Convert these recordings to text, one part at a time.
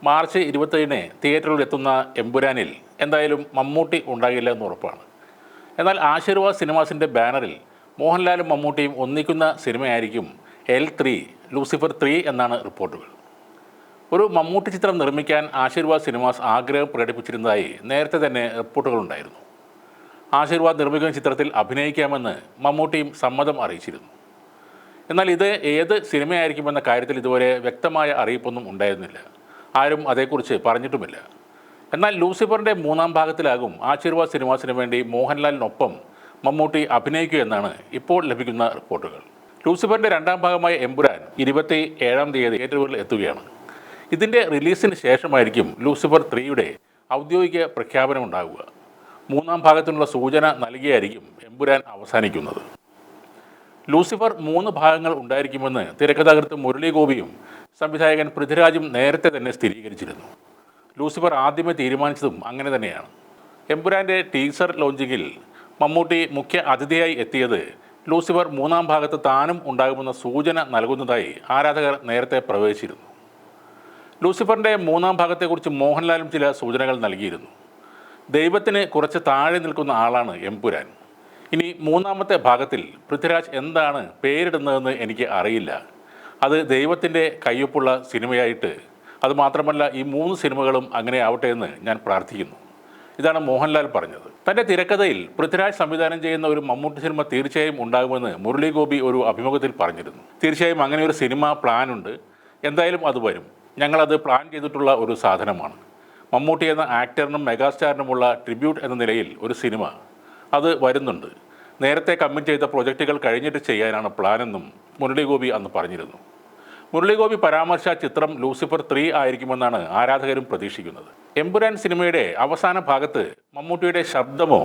March 27-ന് തിയേറ്ററിൽ എത്തുന്ന എമ്പുരാനിൽ എന്തായാലും മമ്മൂട്ടി ഉണ്ടാകില്ല എന്ന് ഉറപ്പാണ്. എന്നാൽ ആശീർവാദ് സിനിമാസിൻ്റെ ബാനറിൽ മോഹൻലാലും മമ്മൂട്ടിയും ഒന്നിക്കുന്ന സിനിമയായിരിക്കും L3 ലൂസിഫർ 3 എന്നാണ് റിപ്പോർട്ടുകൾ. ഒരു മമ്മൂട്ടി ചിത്രം നിർമ്മിക്കാൻ ആശീർവാദ് സിനിമാസ് ആഗ്രഹം പ്രകടിപ്പിച്ചിരുന്നതായി നേരത്തെ തന്നെ റിപ്പോർട്ടുകളുണ്ടായിരുന്നു. ആശീർവാദ് നിർമ്മിക്കുന്ന ചിത്രത്തിൽ അഭിനയിക്കാമെന്ന് മമ്മൂട്ടിയും സമ്മതം അറിയിച്ചിരുന്നു. എന്നാൽ ഇത് ഏത് സിനിമയായിരിക്കുമെന്ന കാര്യത്തിൽ ഇതുവരെ വ്യക്തമായ അറിയിപ്പൊന്നും ഉണ്ടായിരുന്നില്ല. ആരും അതേക്കുറിച്ച് പറഞ്ഞിട്ടുമില്ല. എന്നാൽ ലൂസിഫറിൻ്റെ 3-ാം ഭാഗത്തിലാകും ആശീർവാദ് സിനിമാസിന് വേണ്ടി മോഹൻലാലിനൊപ്പം മമ്മൂട്ടി അഭിനയിക്കുക എന്നാണ് ഇപ്പോൾ ലഭിക്കുന്ന റിപ്പോർട്ടുകൾ. ലൂസിഫറിൻ്റെ 2-ാം ഭാഗമായ എമ്പുരാൻ 27-ാം തീയതി തിയേറ്ററുകളിൽ എത്തുകയാണ്. ഇതിൻ്റെ റിലീസിന് ശേഷമായിരിക്കും ലൂസിഫർ 3യുടെ ഔദ്യോഗിക പ്രഖ്യാപനമുണ്ടാകുക. 3-ാം ഭാഗത്തിനുള്ള സൂചന നൽകിയായിരിക്കും എമ്പുരാൻ അവസാനിക്കുന്നത്. ലൂസിഫർ 3 ഭാഗങ്ങൾ ഉണ്ടായിരിക്കുമെന്ന് തിരക്കഥാകൃത്ത് മുരളി ഗോപിയും സംവിധായകൻ പൃഥ്വിരാജും നേരത്തെ തന്നെ സ്ഥിരീകരിച്ചിരുന്നു. ലൂസിഫർ ആദ്യമേ തീരുമാനിച്ചതും അങ്ങനെ തന്നെയാണ്. എമ്പുരാൻ്റെ ടീസർ ലോഞ്ചിങ്ങിൽ മമ്മൂട്ടി മുഖ്യ അതിഥിയായി എത്തിയത് ലൂസിഫർ 3-ാം ഭാഗത്ത് താനും ഉണ്ടാകുമെന്ന സൂചന നൽകുന്നതായി ആരാധകർ നേരത്തെ പ്രവചിച്ചിരുന്നു. ലൂസിഫറിൻ്റെ 3-ാം ഭാഗത്തെക്കുറിച്ച് മോഹൻലാലും ചില സൂചനകൾ നൽകിയിരുന്നു. ദൈവത്തിന് കുറച്ച് താഴെ നിൽക്കുന്ന ആളാണ് എമ്പുരാൻ. ഇനി 3-ാമത്തെ ഭാഗത്തിൽ പൃഥ്വിരാജ് എന്താണ് പേരിടുന്നതെന്ന് എനിക്ക് അറിയില്ല. അത് ദൈവത്തിൻ്റെ കയ്യൊപ്പുള്ള സിനിമയായിട്ട്, അതുമാത്രമല്ല ഈ 3 സിനിമകളും അങ്ങനെ ആവട്ടെ എന്ന് ഞാൻ പ്രാർത്ഥിക്കുന്നു. ഇതാണ് മോഹൻലാൽ പറഞ്ഞത്. തൻ്റെ തിരക്കഥയിൽ പൃഥ്വിരാജ് സംവിധാനം ചെയ്യുന്ന ഒരു മമ്മൂട്ടി സിനിമ തീർച്ചയായും ഉണ്ടാകുമെന്ന് മുരളി ഗോപി ഒരു അഭിമുഖത്തിൽ പറഞ്ഞിരുന്നു. തീർച്ചയായും അങ്ങനെ ഒരു സിനിമ പ്ലാനുണ്ട്. എന്തായാലും അത് വരും. ഞങ്ങളത് പ്ലാൻ ചെയ്തിട്ടുള്ള ഒരു സാധനമാണ്. മമ്മൂട്ടി എന്ന ആക്ടറിനും മെഗാസ്റ്റാറിനുമുള്ള ട്രിബ്യൂട്ട് എന്ന നിലയിൽ ഒരു സിനിമ അത് വരുന്നുണ്ട്. നേരത്തെ കമ്മിറ്റ് ചെയ്ത പ്രൊജക്റ്റുകൾ കഴിഞ്ഞിട്ട് ചെയ്യാനാണ് പ്ലാനെന്നും മുരളി ഗോപി അന്ന് പറഞ്ഞിരുന്നു. മുരളി ഗോപി പരാമർശ ചിത്രം ലൂസിഫർ 3 ആയിരിക്കുമെന്നാണ് ആരാധകരും പ്രതീക്ഷിക്കുന്നത്. എമ്പുരാൻ സിനിമയുടെ അവസാന ഭാഗത്ത് മമ്മൂട്ടിയുടെ ശബ്ദമോ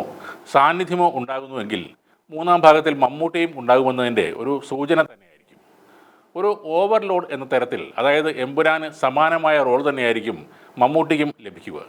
സാന്നിധ്യമോ ഉണ്ടാകുന്നുവെങ്കിൽ 3-ാം ഭാഗത്തിൽ മമ്മൂട്ടിയും ഉണ്ടാകുമെന്നതിൻ്റെ ഒരു സൂചന തന്നെയായിരിക്കും. ഒരു ഓവർലോഡ് എന്ന തരത്തിൽ, അതായത് എമ്പുരാന് സമാനമായ റോൾ തന്നെയായിരിക്കും മമ്മൂട്ടിക്കും ലഭിക്കുക.